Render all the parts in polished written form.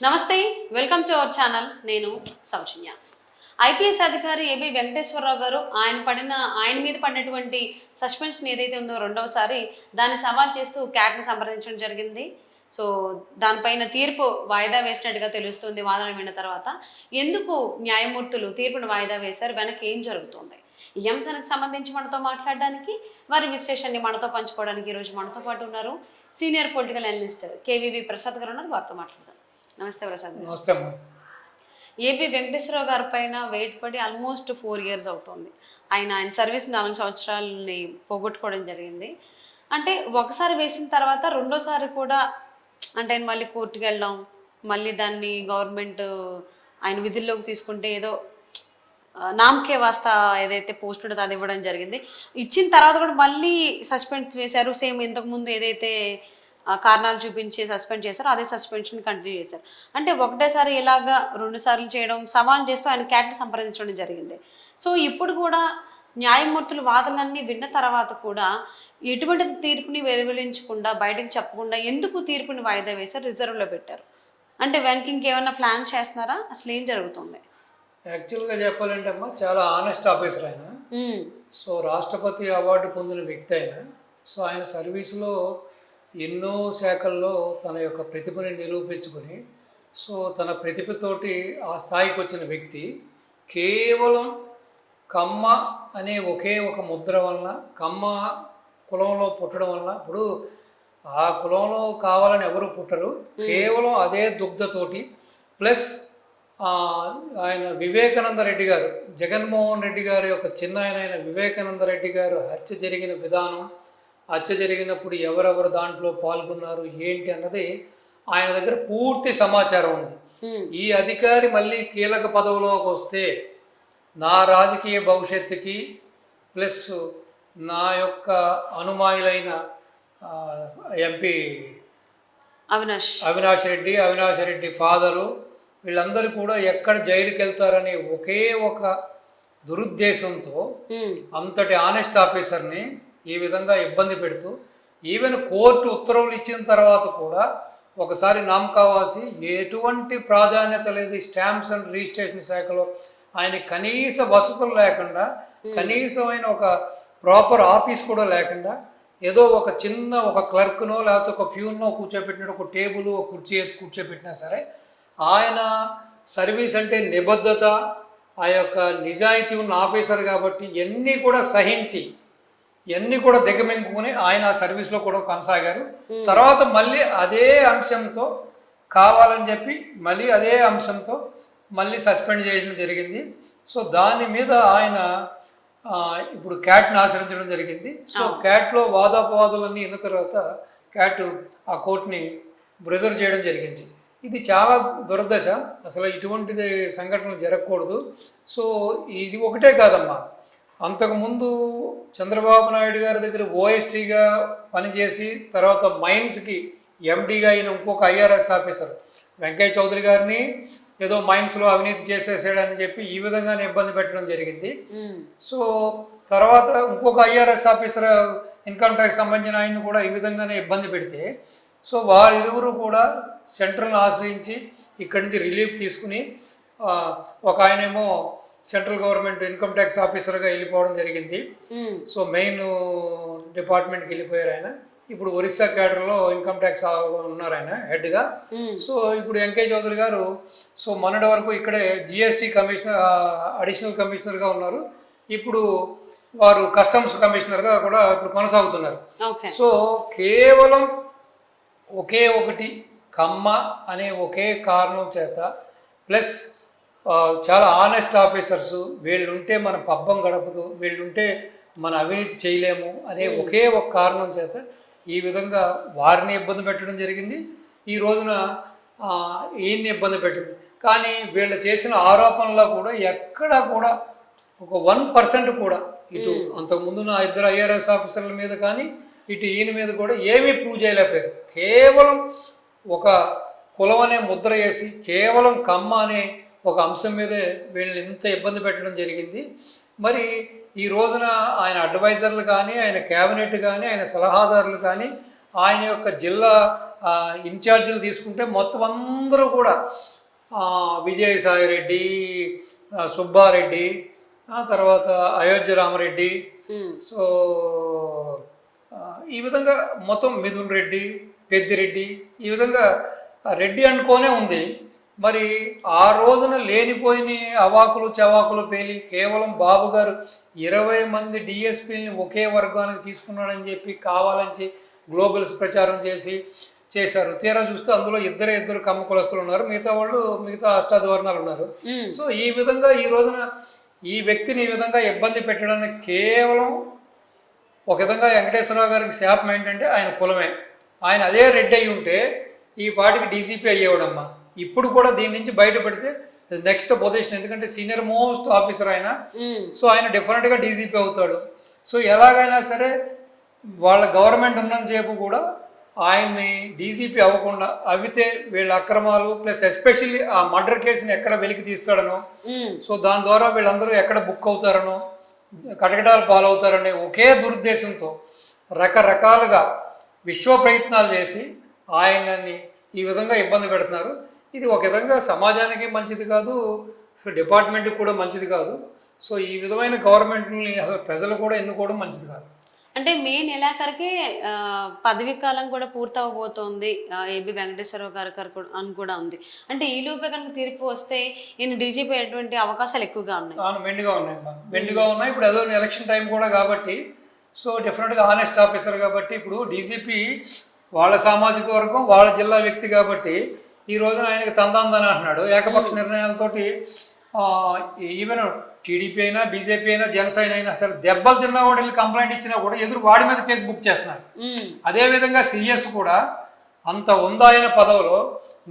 నమస్తే, welcome to our channel. నేను సౌజన్య. IPS అధికారి ఏబి వెంకటేశ్వరరావు గారు ఆయన మీద పడినటువంటి సస్పెన్షన్ ఏదైతే ఉందో రెండవసారి దాన్ని సవాల్ చేస్తూ క్యాట్ని సంప్రదించడం జరిగింది. సో దానిపైన తీర్పు వాయిదా వేసినట్టుగా తెలుస్తుంది. వాదన విన్న తర్వాత ఎందుకు న్యాయమూర్తులు తీర్పును వాయిదా వేశారు, వెనక్కి ఏం జరుగుతుంది, ఈ అంశానికి సంబంధించి మనతో మాట్లాడడానికి, వారి విశ్లేషణని మనతో పంచుకోవడానికి ఈరోజు మనతో పాటు ఉన్నారు senior political analyst KVV Prasad గారు ఉన్నారు. వారితో మాట్లాడదాం. నమస్తే ప్రసాద్. నమస్తే అమ్మా. ఏపీ వెంకటేశ్వరరావు గారి పైన వెయిట్ పడి ఆల్మోస్ట్ 4 years అవుతుంది. ఆయన సర్వీస్ 4 సంవత్సరాలని పోగొట్టుకోవడం జరిగింది. అంటే ఒకసారి వేసిన తర్వాత రెండోసారి కూడా అంటే ఆయన మళ్ళీ కోర్టుకు వెళ్ళడం, మళ్ళీ దాన్ని గవర్నమెంట్ ఆయన విధుల్లోకి తీసుకుంటే ఏదో నామకే వాస్తా ఏదైతే పోస్ట్ ఉంటుందో అది ఇవ్వడం జరిగింది. ఇచ్చిన తర్వాత కూడా మళ్ళీ సస్పెండ్ చేశారు. సేమ్ ఇంతకుముందు ఏదైతే కారణాలు చూపించి సస్పెండ్ చేశారు అదే సస్పెన్షన్ కంటిన్యూ చేశారు. అంటే ఒకటేసారి ఇలాగా 2 సార్లు చేయడం, సవాల్ చేస్తూ ఆయన క్యాట్ని సంప్రదించడం జరిగింది. సో ఇప్పుడు కూడా న్యాయమూర్తులు వాదనలన్నీ విన్న తర్వాత కూడా ఎటువంటి తీర్పుని వెలువరించకుండా బయటకు చెప్పకుండా ఎందుకు తీర్పుని వాయిదా వేశారు, రిజర్వ్లో పెట్టారు? అంటే వెనక్కి ఇంకేమైనా ప్లాన్ చేస్తున్నారా, అసలు ఏం జరుగుతుంది? యాక్చువల్గా చెప్పాలంటే అమ్మా, చాలా ఆనెస్ట్ ఆఫీసర్ ఆయన. సో రాష్ట్రపతి అవార్డు పొందిన వ్యక్తి ఆయన. సో ఆయన సర్వీసులో ఎన్నో శాఖల్లో తన యొక్క ప్రతిభని నిరూపించుకొని సో తన ప్రతిభతోటి ఆ స్థాయికి వచ్చిన వ్యక్తి కేవలం కమ్మ అనే ఒకే ఒక ముద్ర వలన, కమ్మ కులంలో పుట్టడం వలన, ఇప్పుడు ఆ కులంలో కావాలని ఎవరు పుట్టరు, కేవలం అదే దుగ్ధతోటి ప్లస్ ఆయన వివేకానంద రెడ్డి గారు, జగన్మోహన్ రెడ్డి గారి యొక్క చిన్న ఆయన వివేకానంద రెడ్డి గారు హత్య జరిగిన విధానం, హత్య జరిగినప్పుడు ఎవరెవరు దాంట్లో పాల్గొన్నారు ఏంటి అన్నది ఆయన దగ్గర పూర్తి సమాచారం ఉంది. ఈ అధికారి మళ్ళీ కీలక పదవిలోకి వస్తే నా రాజకీయ భవిష్యత్తుకి ప్లస్ నా యొక్క అనుమాయులైన ఎంపీ అవినాష్ రెడ్డి ఫాదరు వీళ్ళందరూ కూడా ఎక్కడ జైలుకి వెళ్తారని ఒకే ఒక దురుద్దేశంతో అంతటి ఆనెస్ట్ ఆఫీసర్ని ఈ విధంగా ఇబ్బంది పెడుతూ, ఈవెన్ కోర్టు ఉత్తర్వులు ఇచ్చిన తర్వాత కూడా ఒకసారి నామకావాసి ఎటువంటి ప్రాధాన్యత లేదు, స్టాంప్స్ అండ్ రిజిస్ట్రేషన్ శాఖలో ఆయన కనీస వసతులు లేకుండా, కనీసమైన ఒక ప్రాపర్ ఆఫీస్ కూడా లేకుండా, ఏదో ఒక చిన్న ఒక క్లర్క్నో లేకపోతే ఒక ఫ్యూన్నో కూర్చోబెట్టినట్టు ఒక టేబుల్ ఒక కుర్చీ వేసి కూర్చోబెట్టినా సరే ఆయన సర్వీస్ అంటే నిబద్ధత, ఆ యొక్క నిజాయితీ ఉన్న ఆఫీసర్ కాబట్టి ఇవన్నీ కూడా సహించి ఇవన్నీ కూడా దిగమింగుకుని ఆయన ఆ సర్వీస్లో కూడా కొనసాగారు. తర్వాత మళ్ళీ అదే అంశంతో కావాలని చెప్పి మళ్ళీ అదే అంశంతో మళ్ళీ సస్పెండ్ చేయడం జరిగింది. సో దాని మీద ఆయన ఇప్పుడు క్యాట్ని ఆశ్రయించడం జరిగింది. సో క్యాట్లో వాదాపవాదులన్నీ విన్న తర్వాత క్యాట్ ఆ కోర్టుని రిజర్వ్ చేయడం జరిగింది. ఇది చాలా దురదశ, అసలు ఇటువంటిది సంఘటనలు జరగకూడదు. సో ఇది ఒకటే కాదమ్మా, అంతకుముందు చంద్రబాబు నాయుడు గారి దగ్గర ఓఎస్టీగా పనిచేసి తర్వాత మైన్స్కి ఎండీగా అయిన ఇంకొక ఐఆర్ఎస్ ఆఫీసర్ వెంకయ్య చౌదరి గారిని ఏదో మైన్స్లో అవినీతి చేసేసాడని చెప్పి ఈ విధంగానే ఇబ్బంది పెట్టడం జరిగింది. సో తర్వాత ఇంకొక ఐఆర్ఎస్ ఆఫీసర్ ఇన్కమ్ ట్యాక్స్ సంబంధించిన ఆయన కూడా ఈ విధంగానే ఇబ్బంది పెడితే సో వారిరువురు కూడా సెంట్రల్ని ఆశ్రయించి ఇక్కడి నుంచి రిలీఫ్ తీసుకుని ఒక ఆయనేమో సెంట్రల్ గవర్నమెంట్ ఇన్కమ్ ట్యాక్స్ ఆఫీసర్గా వెళ్ళిపోవడం జరిగింది. సో మెయిన్ డిపార్ట్మెంట్కి వెళ్ళిపోయారు ఆయన. ఇప్పుడు ఒరిస్సా క్యాడర్లో ఇన్కమ్ ట్యాక్స్ ఉన్నారు ఆయన హెడ్గా. సో ఇప్పుడు వెంకయ్య చౌదరి గారు సో మొన్నటి వరకు ఇక్కడే జిఎస్టీ కమిషనర్, అడిషనల్ కమిషనర్గా ఉన్నారు. ఇప్పుడు వారు కస్టమ్స్ కమిషనర్గా కూడా ఇప్పుడు కొనసాగుతున్నారు. సో కేవలం ఒకే ఒకటి కమ్మ అనే ఒకే కారణం చేత ప్లస్ చాలా ఆనెస్ట్ ఆఫీసర్స్, వీళ్ళుంటే మన పబ్బం గడపదు, వీళ్ళుంటే మన అవినీతి చేయలేము అనే ఒకే ఒక కారణం చేత ఈ విధంగా వారిని ఇబ్బంది పెట్టడం జరిగింది. ఈ రోజున ఈయన్ని ఇబ్బంది పెట్టింది. కానీ వీళ్ళు చేసిన ఆరోపణలో కూడా ఎక్కడా కూడా ఒక 1% కూడా ఇటు అంతకుముందున్న 2 ఐఆర్ఎస్ ఆఫీసర్ల మీద కానీ ఇటు ఈయన మీద కూడా ఏమీ ప్రూవ్ చేయలేకపోయారు. కేవలం ఒక కులం అనే ముద్ర వేసి కేవలం కమ్మ అనే ఒక అంశం మీదే వీళ్ళని ఇంత ఇబ్బంది పెట్టడం జరిగింది. మరి ఈ రోజున ఆయన అడ్వైజర్లు కానీ, ఆయన క్యాబినెట్ కానీ, ఆయన సలహాదారులు కానీ, ఆయన యొక్క జిల్లా ఇన్ఛార్జీలు తీసుకుంటే మొత్తం అందరూ కూడా విజయసాయి రెడ్డి, సుబ్బారెడ్డి, ఆ తర్వాత అయోధ్య రామరెడ్డి, సో ఈ విధంగా మొత్తం మిథున్ రెడ్డి, పెద్దిరెడ్డి, ఈ విధంగా రెడ్డి అనుకోనే ఉంది. మరి ఆ రోజున లేనిపోయిన అవాకులు చవాకులు పేలి కేవలం బాబు గారు 20 మంది డిఎస్పీని ఒకే వర్గానికి తీసుకున్నాడని చెప్పి కావాలని గ్లోబల్స్ ప్రచారం చేశారు. తీరా చూస్తే అందులో ఇద్దరు కమ్మ కులస్తులు ఉన్నారు, మిగతా వాళ్ళు మిగతా అష్టాధివర్ణాలు ఉన్నారు. సో ఈ విధంగా ఈ రోజున ఈ వ్యక్తిని ఈ విధంగా ఇబ్బంది పెట్టడానికి కేవలం ఒక విధంగా వెంకటేశ్వరరావు గారికి శాపం ఏంటంటే ఆయన కులమే. ఆయన అదే రెడ్డి అయి ఉంటే ఈ పాటికి డీజీపీ అయ్యేవాడమ్మా. ఇప్పుడు కూడా దీని నుంచి బయటపడితే నెక్స్ట్ పొజిషన్, ఎందుకంటే సీనియర్ మోస్ట్ ఆఫీసర్ ఆయన. సో ఆయన డెఫినెట్గా డీజీపీ అవుతాడు. సో ఎలాగైనా సరే వాళ్ళ గవర్నమెంట్ ఉన్నంతసేపు కూడా ఆయన్ని డీజీపీ అవ్వకుండా అవితే వీళ్ళ అక్రమాలు ప్లస్ ఎస్పెషల్లీ ఆ మర్డర్ కేసుని ఎక్కడ వెలికి తీస్తాడనో, సో దాని ద్వారా వీళ్ళందరూ ఎక్కడ బుక్ అవుతారనో, కటకటాలు పాలవుతారనే ఒకే దురుద్దేశంతో రకరకాలుగా విశ్వ ప్రయత్నాలు చేసి ఆయనని ఈ విధంగా ఇబ్బంది పెడుతున్నారు. ఇది ఒక విధంగా సమాజానికి మంచిది కాదు, సో డిపార్ట్మెంట్కి కూడా మంచిది కాదు. సో ఈ విధమైన గవర్నమెంట్ని అసలు ప్రజలు కూడా ఎన్నుకోవడం మంచిది కాదు. అంటే మే నెలాఖరికి పదవీ కాలం కూడా పూర్తవబోతోంది ఏబి వెంకటేశ్వరరావు గారు అని కూడా ఉంది. అంటే ఈ లోపే కనుక తీర్పు వస్తే ఈయన డీజీపీ అయ్యేటువంటి అవకాశాలు ఎక్కువగా ఉన్నాయి. మెండుగా ఉన్నాయి. ఇప్పుడు ఏదో ఎలక్షన్ టైం కూడా కాబట్టి, సో డెఫినెట్గా ఆనెస్ట్ ఆఫీసర్ కాబట్టి ఇప్పుడు డీజీపీ వాళ్ళ సామాజిక వర్గం వాళ్ళ జిల్లా వ్యక్తి కాబట్టి ఈ రోజున ఆయనకి తందాందని అంటున్నాడు. ఏకపక్ష నిర్ణయాలతోటి ఈవెన్ టీడీపీ అయినా బీజేపీ అయినా జనసేన అయినా సరే దెబ్బలు తిన్నా కూడా వెళ్ళి కంప్లైంట్ ఇచ్చినా కూడా ఎదురు వాడి మీద కేసు బుక్ చేస్తున్నారు. అదేవిధంగా సిఎస్ కూడా అంత ఉందాయన పదవిలో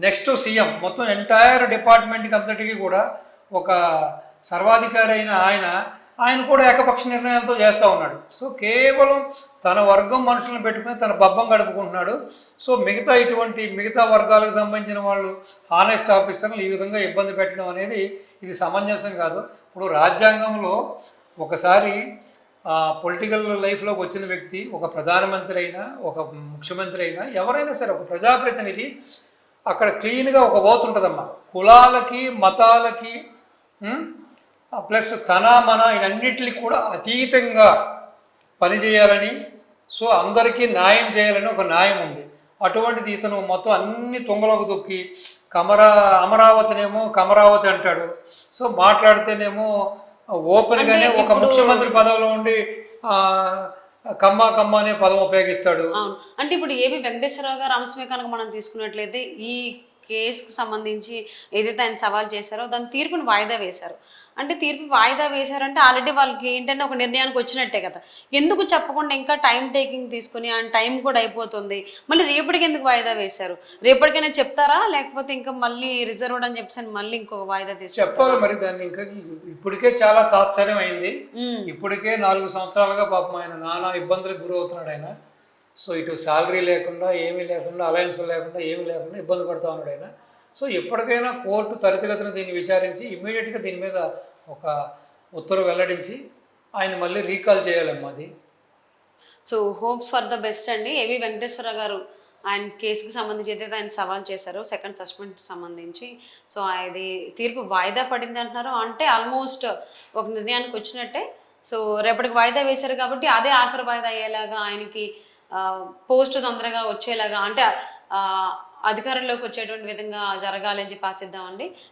నెక్స్ట్ సీఎం మొత్తం ఎంటైర్ డిపార్ట్మెంట్కి అంతటికీ కూడా ఒక సర్వాధికారి అయిన ఆయన కూడా ఏకపక్ష నిర్ణయాలతో చేస్తూ ఉన్నాడు. సో కేవలం తన వర్గం మనుషులను పెట్టుకుని తన బబ్బం గడుపుకుంటున్నాడు. సో మిగతా వర్గాలకు సంబంధించిన వాళ్ళు హానెస్ట్ ఆఫీసర్లు ఈ విధంగా ఇబ్బంది పెట్టడం అనేది ఇది సమంజసం కాదు. ఇప్పుడు రాజ్యాంగంలో ఒకసారి పొలిటికల్ లైఫ్లోకి వచ్చిన వ్యక్తి, ఒక ప్రధానమంత్రి అయినా ఒక ముఖ్యమంత్రి అయినా ఎవరైనా సరే ఒక ప్రజాప్రతినిధి అక్కడ క్లీన్గా ఒక ఓత్ ఉంటుందమ్మా. కులాలకి మతాలకి ప్లస్ తన మన ఇవన్నిటికి కూడా అతీతంగా పనిచేయాలని, సో అందరికీ న్యాయం చేయాలని ఒక న్యాయం ఉంది. అటువంటిది ఇతను మొత్తం అన్ని తుంగలోకి దొక్కి అమరావతినేమో కమరావతి అంటాడు. సో మాట్లాడితేనేమో ఓపెన్గానే ఒక ముఖ్యమంత్రి పదవిలో ఉండి కమ్మ అనే పదం ఉపయోగిస్తాడు. అవును. అంటే ఇప్పుడు ఏబి వెంకటేశ్వరరావు గారు అంశమే కనుక మనం తీసుకున్నట్లయితే ఈ కేసుకు సంబంధించి ఏదైతే ఆయన సవాల్ చేశారో దాని తీర్పుని వాయిదా వేశారు. అంటే తీర్పు వాయిదా వేశారంటే ఆల్రెడీ వాళ్ళకి ఏంటంటే ఒక నిర్ణయానికి వచ్చినట్టే కదా. ఎందుకు చెప్పకుండా ఇంకా టైం టేకింగ్ తీసుకుని ఆయన టైం కూడా అయిపోతుంది, మళ్ళీ రేపటికి ఎందుకు వాయిదా వేశారు? రేపటికైనా చెప్తారా లేకపోతే ఇంకా మళ్ళీ రిజర్వ్డ్ అని చెప్పేసి మళ్ళీ ఇంకొక వాయిదా చెప్పాలి? మరి దాన్ని ఇంకా ఇప్పటికే చాలా తాత్సర్యం అయింది. ఇప్పటికే 4 సంవత్సరాలుగా పాపం ఆయన నానా ఇబ్బందులకు గురవుతున్నాడు ఆయన. సో ఇటు శాలరీ లేకుండా ఏమీ లేకుండా అలయన్స్ లేకుండా ఏమీ లేకుండా ఇబ్బంది పడుతూ ఉన్నాడు ఆయన. సో ఎప్పటికైనా కోర్టు త్వరితగతిన దీన్ని విచారించి ఇమ్మీడియట్గా దీని మీద ఒక ఉత్తర్వు వెల్లడించి ఆయన మళ్ళీ రీకాల్ చేయాలమ్మా అది. So hope for the best అండి. ఏవి వెంకటేశ్వర గారు ఆయన కేసుకి సంబంధించి ఏదైతే ఆయన సవాల్ చేశారో సెకండ్ సస్పెండ్ సంబంధించి, సో అది తీర్పు వాయిదా పడింది అంటున్నారు. అంటే ఆల్మోస్ట్ ఒక నిర్ణయానికి వచ్చినట్టే. సో రేపటికి వాయిదా వేశారు కాబట్టి అదే ఆఖరి వాయిదా అయ్యేలాగా ఆయనకి పోస్ట్ తొందరగా వచ్చేలాగా అంటే అధికారంలోకి వచ్చేటువంటి విధంగా జరగాలని చెప్పి ఆశిద్దామండి.